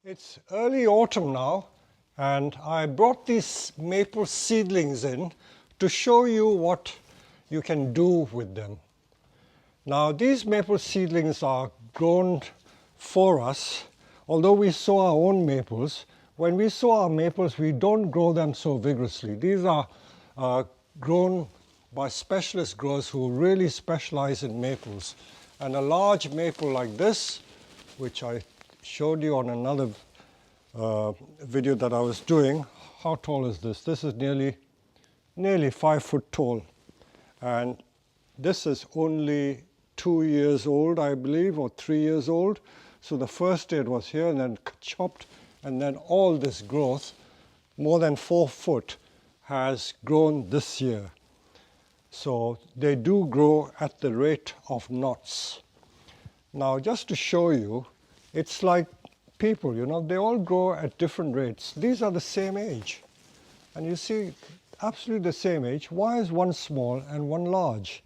It's early autumn now, and I brought these maple seedlings in to show you what you can do with them. Now, these maple seedlings are grown for us. Although we sow our own maples, when we sow our maples, we don't grow them so vigorously. These are grown by specialist growers who really specialize in maples. And a large maple like this, which I showed you on another video that I was doing. How tall is this? This is nearly 5 foot tall, and this is only 2 years old, I believe, or 3 years old. So the first day it was here and then chopped, and then all this growth, more than 4 foot, has grown this year. So they do grow at the rate of knots. Now, just to show you, it's like people, you know, they all grow at different rates. These are the same age, and you see, absolutely the same age. Why is one small and one large?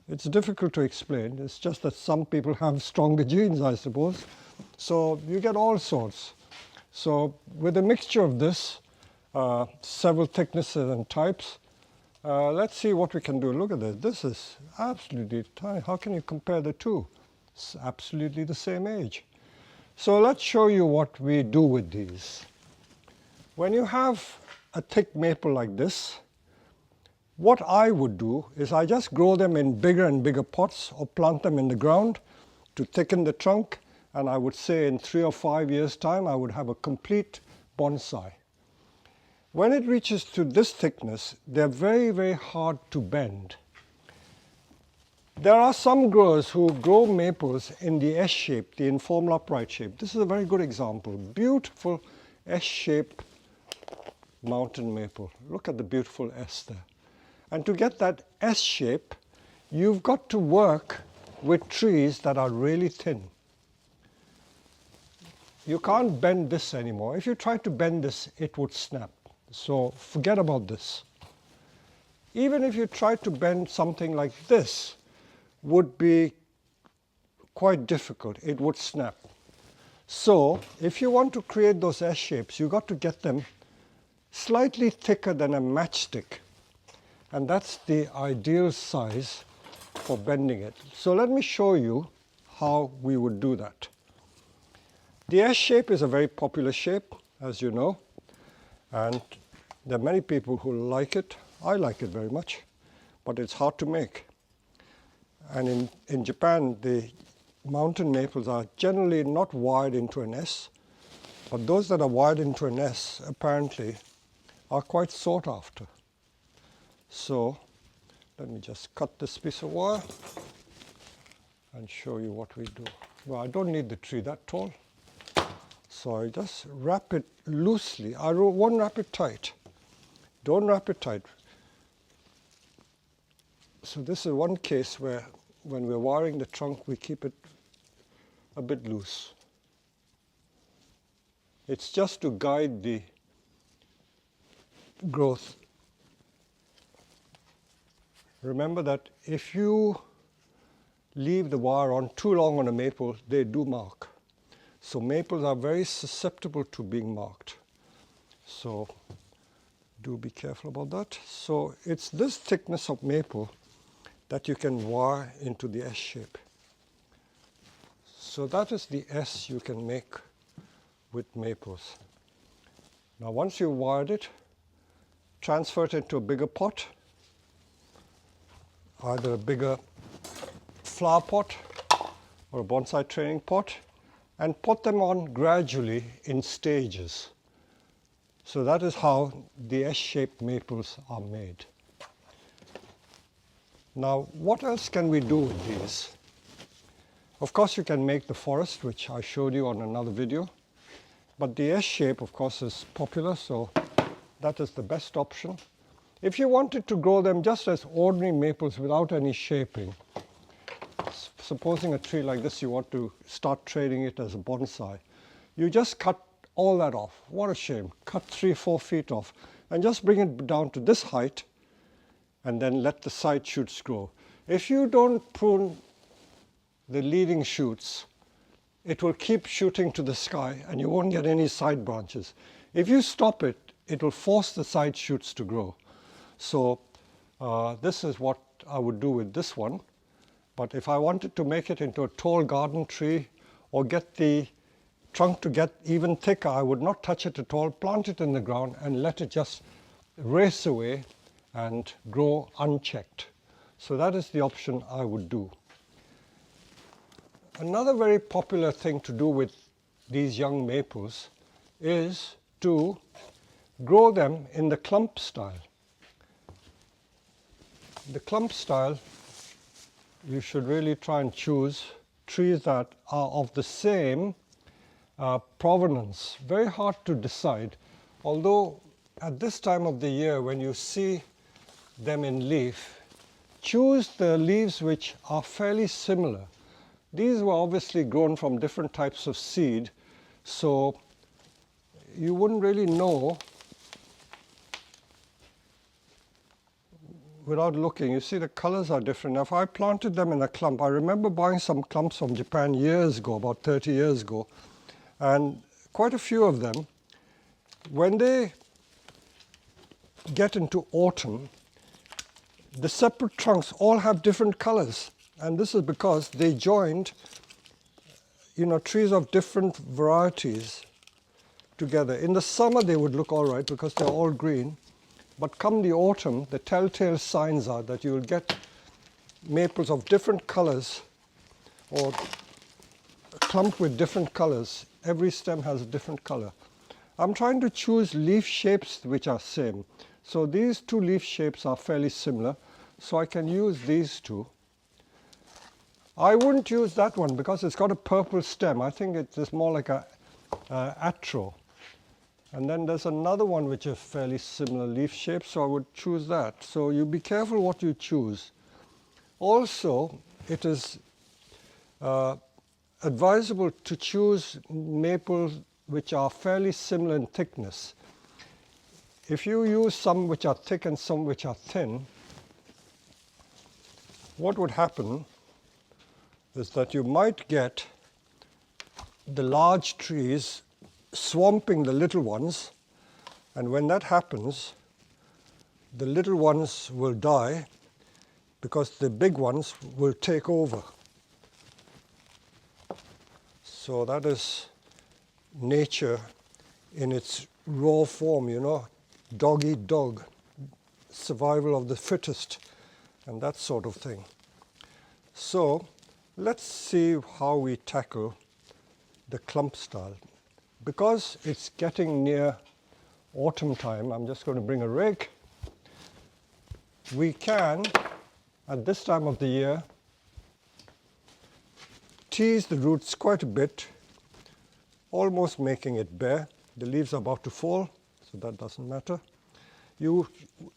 It's difficult to explain. It's just that some people have stronger genes, I suppose. So you get all sorts. So with a mixture of this, several thicknesses and types, let's see what we can do. Look at this. This is absolutely tiny. How can you compare the two? It's absolutely the same age. So let's show you what we do with these. When you have a thick maple like this, what I would do is I just grow them in bigger and bigger pots or plant them in the ground to thicken the trunk, and I would say in 3 or 5 years' time I would have a complete bonsai. When it reaches to this thickness, they're very, very hard to bend. There are some growers who grow maples in the S shape, the informal upright shape. This is a very good example. Beautiful S-shaped mountain maple. Look at the beautiful S there. And to get that S shape, you've got to work with trees that are really thin. You can't bend this anymore. If you try to bend this, it would snap. So forget about this. Even if you try to bend something like this, would be quite difficult. It would snap. So if you want to create those S shapes, you've got to get them slightly thicker than a matchstick. And that's the ideal size for bending it. So let me show you how we would do that. The S shape is a very popular shape, as you know, and there are many people who like it. I like it very much, but it's hard to make. And in Japan, the mountain maples are generally not wired into an S, but those that are wired into an S apparently are quite sought after. So let me just cut this piece of wire and show you what we do. Well, I don't need the tree that tall, so I just wrap it loosely. I won't wrap it tight. Don't wrap it tight. So this is one case where when we're wiring the trunk, we keep it a bit loose. It's just to guide the growth. Remember that if you leave the wire on too long on a maple, they do mark. So maples are very susceptible to being marked. So do be careful about that. So it's this thickness of maple that you can wire into the S shape. So that is the S you can make with maples. Now once you've wired it, transfer it into a bigger pot, either a bigger flower pot or a bonsai training pot, and put them on gradually in stages. So that is how the S-shaped maples are made. Now, what else can we do with these? Of course, you can make the forest, which I showed you on another video. But the S shape, of course, is popular, so that is the best option. If you wanted to grow them just as ordinary maples without any shaping, supposing a tree like this, you want to start training it as a bonsai, you just cut all that off. What a shame. Cut 3-4 feet off and just bring it down to this height, and then let the side shoots grow. If you don't prune the leading shoots, it will keep shooting to the sky and you won't get any side branches. If you stop it, it will force the side shoots to grow. So this is what I would do with this one. But if I wanted to make it into a tall garden tree or get the trunk to get even thicker, I would not touch it at all, plant it in the ground and let it just race away and grow unchecked. So that is the option I would do. Another very popular thing to do with these young maples is to grow them in the clump style. The clump style, you should really try and choose trees that are of the same provenance. Very hard to decide, although at this time of the year when you see them in leaf, choose the leaves which are fairly similar. These were obviously grown from different types of seed, so you wouldn't really know without looking. You see the colors are different. Now, if I planted them in a clump, I remember buying some clumps from Japan years ago, about 30 years ago, and quite a few of them, when they get into autumn, the separate trunks all have different colors. And this is because they joined, trees of different varieties together. In the summer, they would look all right because they're all green. But come the autumn, the telltale signs are that you will get maples of different colors or a clump with different colors. Every stem has a different color. I'm trying to choose leaf shapes which are same. So these two leaf shapes are fairly similar. So I can use these two. I wouldn't use that one because it's got a purple stem. I think it's more like a atro. And then there's another one which is fairly similar leaf shape, so I would choose that. So you be careful what you choose. Also, it is advisable to choose maples which are fairly similar in thickness. If you use some which are thick and some which are thin, what would happen is that you might get the large trees swamping the little ones, and when that happens, the little ones will die because the big ones will take over. So that is nature in its raw form, dog eat dog, survival of the fittest, and that sort of thing. So let's see how we tackle the clump style. Because it's getting near autumn time, I'm just going to bring a rake. We can, at this time of the year, tease the roots quite a bit, almost making it bare. The leaves are about to fall, so that doesn't matter. You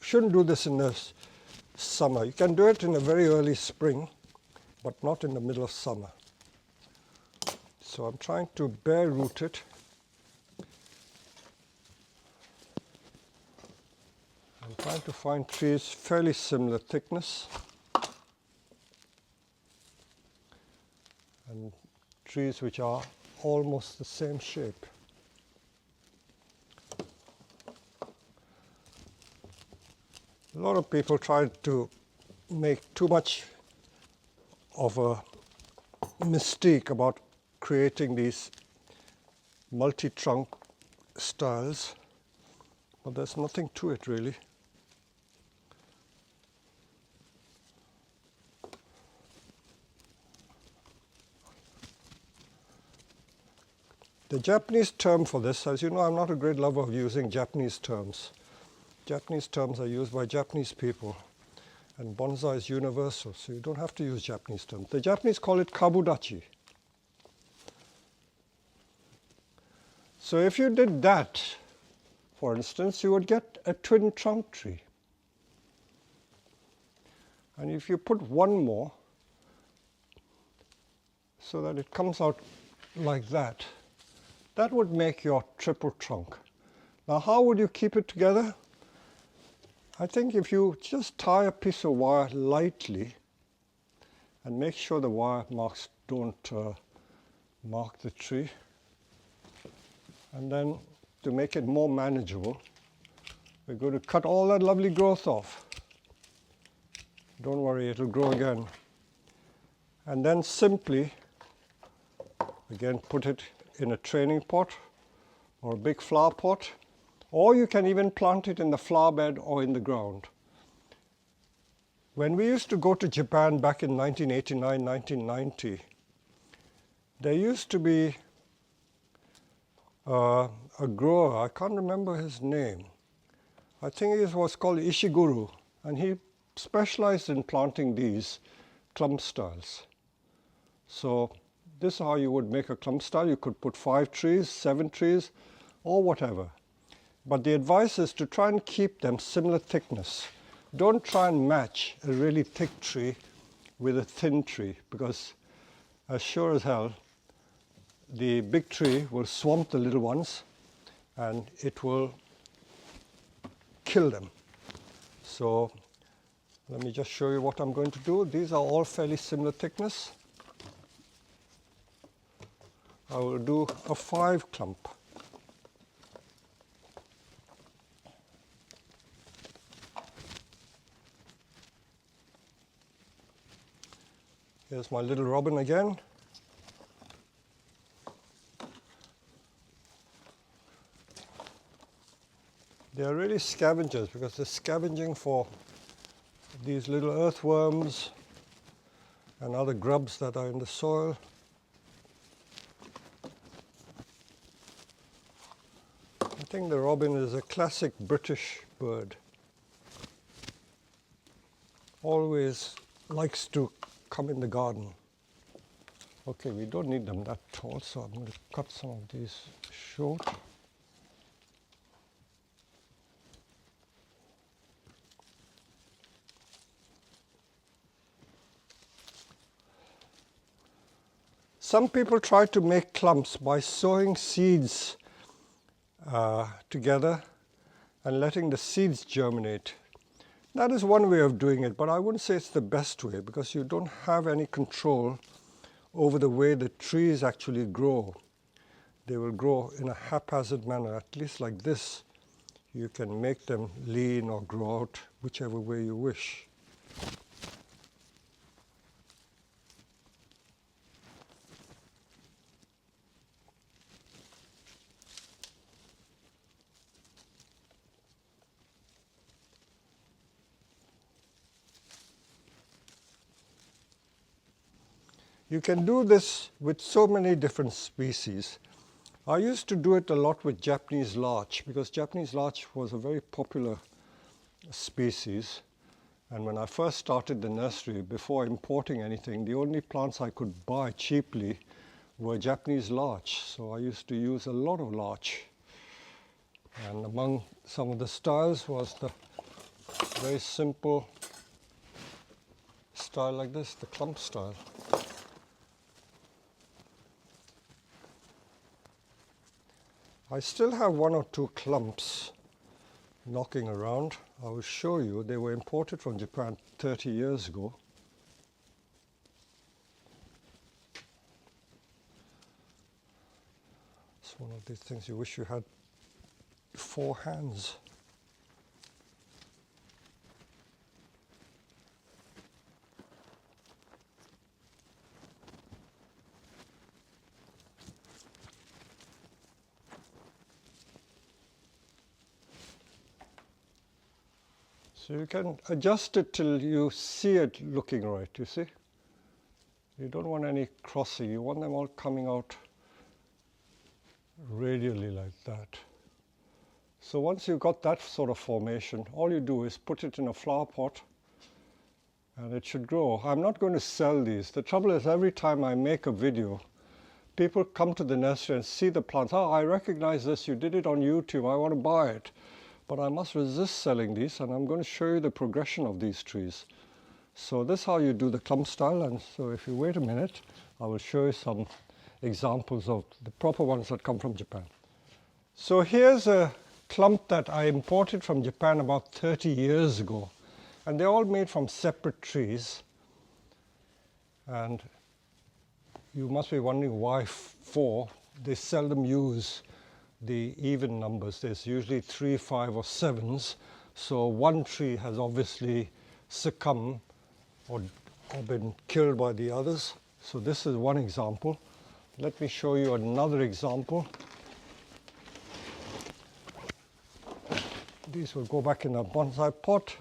shouldn't do this in the summer. You can do it in a very early spring, but not in the middle of summer. So I'm trying to bare root it. I'm trying to find trees fairly similar thickness and trees which are almost the same shape. A lot of people try to make too much of a mystique about creating these multi-trunk styles, but there's nothing to it really. The Japanese term for this, as you know, I'm not a great lover of using Japanese terms. Japanese terms are used by Japanese people, and bonsai is universal, so you don't have to use Japanese terms. The Japanese call it kabudachi. So if you did that, for instance, you would get a twin trunk tree. And if you put one more, so that it comes out like that, that would make your triple trunk. Now, how would you keep it together? I think if you just tie a piece of wire lightly and make sure the wire marks don't mark the tree, and then to make it more manageable, we're going to cut all that lovely growth off. Don't worry, it'll grow again. And then simply, again, put it in a training pot or a big flower pot, or you can even plant it in the flower bed or in the ground. When we used to go to Japan back in 1989, 1990, there used to be a grower, I can't remember his name. I think it was called Ishiguro, and he specialized in planting these clump styles. So this is how you would make a clump style. You could put 5 trees, 7 trees, or whatever. But the advice is to try and keep them similar thickness. Don't try and match a really thick tree with a thin tree, because as sure as hell, the big tree will swamp the little ones and it will kill them. So let me just show you what I'm going to do. These are all fairly similar thickness. I will do a 5 clump. Here's my little robin again. They are really scavengers because they're scavenging for these little earthworms and other grubs that are in the soil. I think the robin is a classic British bird. Always likes to come in the garden. Okay, we don't need them that tall, so I'm going to cut some of these short. Some people try to make clumps by sowing seeds together and letting the seeds germinate. That is one way of doing it, but I wouldn't say it's the best way, because you don't have any control over the way the trees actually grow. They will grow in a haphazard manner, at least like this. You can make them lean or grow out whichever way you wish. You can do this with so many different species. I used to do it a lot with Japanese larch, because Japanese larch was a very popular species. And when I first started the nursery, before importing anything, the only plants I could buy cheaply were Japanese larch. So I used to use a lot of larch. And among some of the styles was the very simple style like this, the clump style. I still have 1 or 2 clumps knocking around. I will show you. They were imported from Japan 30 years ago. It's one of these things you wish you had 4 hands. So you can adjust it till you see it looking right, you see? You don't want any crossing, you want them all coming out radially like that. So once you've got that sort of formation, all you do is put it in a flower pot and it should grow. I'm not going to sell these. The trouble is, every time I make a video, people come to the nursery and see the plants. Oh, I recognize this, you did it on YouTube, I want to buy it. But I must resist selling these, and I'm going to show you the progression of these trees. So this is how you do the clump style, and so if you wait a minute, I will show you some examples of the proper ones that come from Japan. So here's a clump that I imported from Japan about 30 years ago, and they're all made from separate trees. And you must be wondering why 4. They seldom use the even numbers. There's usually 3, 5 or 7s. So one tree has obviously succumbed or been killed by the others. So this is one example. Let me show you another example. These will go back in a bonsai pot.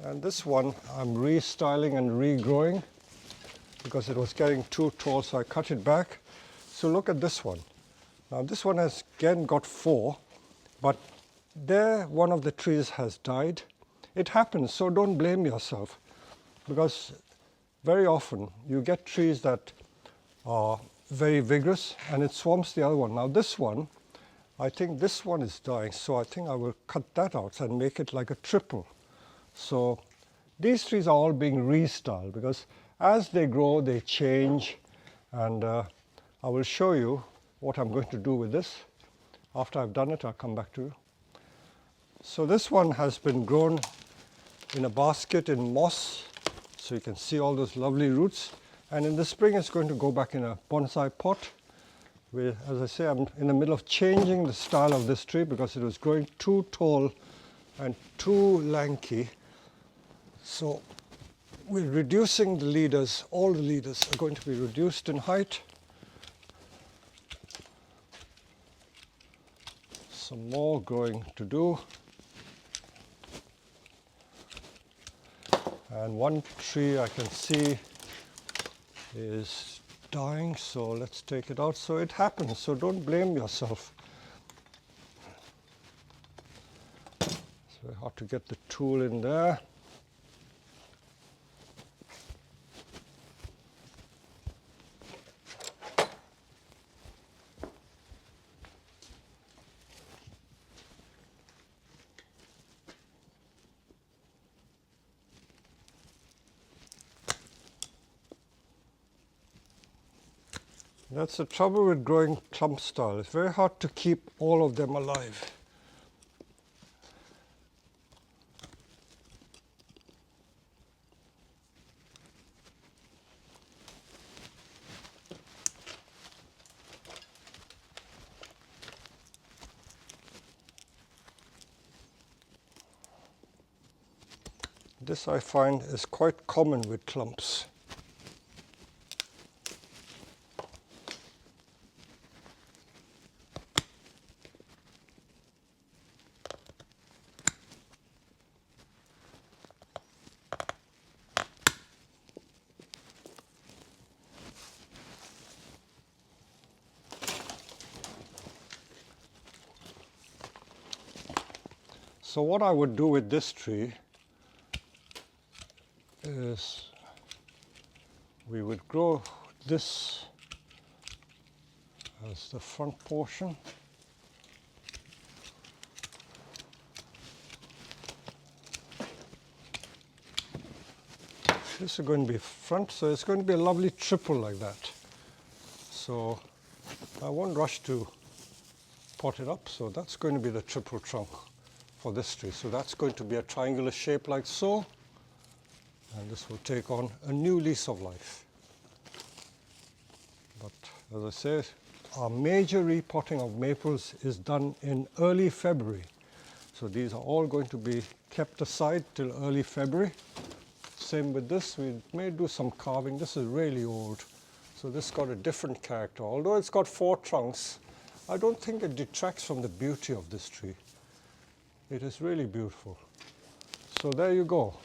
And this one I'm restyling and regrowing because it was getting too tall, so I cut it back. So look at this one. Now this one has again got 4, but there one of the trees has died. It happens, so don't blame yourself, because very often you get trees that are very vigorous and it swamps the other one. Now this one, I think this one is dying, so I think I will cut that out and make it like a triple. So these trees are all being restyled because as they grow, they change, and I will show you what I'm going to do with this. After I've done it, I'll come back to you. So this one has been grown in a basket in moss, so you can see all those lovely roots. And in the spring, it's going to go back in a bonsai pot. Where, as I say, I'm in the middle of changing the style of this tree because it was growing too tall and too lanky. So we're reducing the leaders. All the leaders are going to be reduced in height. Some more growing to do. And one tree I can see is dying, so let's take it out. So it happens, so don't blame yourself. It's very hard to get the tool in there. That's the trouble with growing clump style. It's very hard to keep all of them alive. This I find is quite common with clumps. So what I would do with this tree is we would grow this as the front portion. This is going to be front, so it's going to be a lovely triple like that. So I won't rush to pot it up, so that's going to be the triple trunk for this tree. So that's going to be a triangular shape like so, and this will take on a new lease of life. But as I say, our major repotting of maples is done in early February. So these are all going to be kept aside till early February. Same with this, we may do some carving. This is really old, so this got a different character. Although it's got 4 trunks, I don't think it detracts from the beauty of this tree. It is really beautiful. So there you go.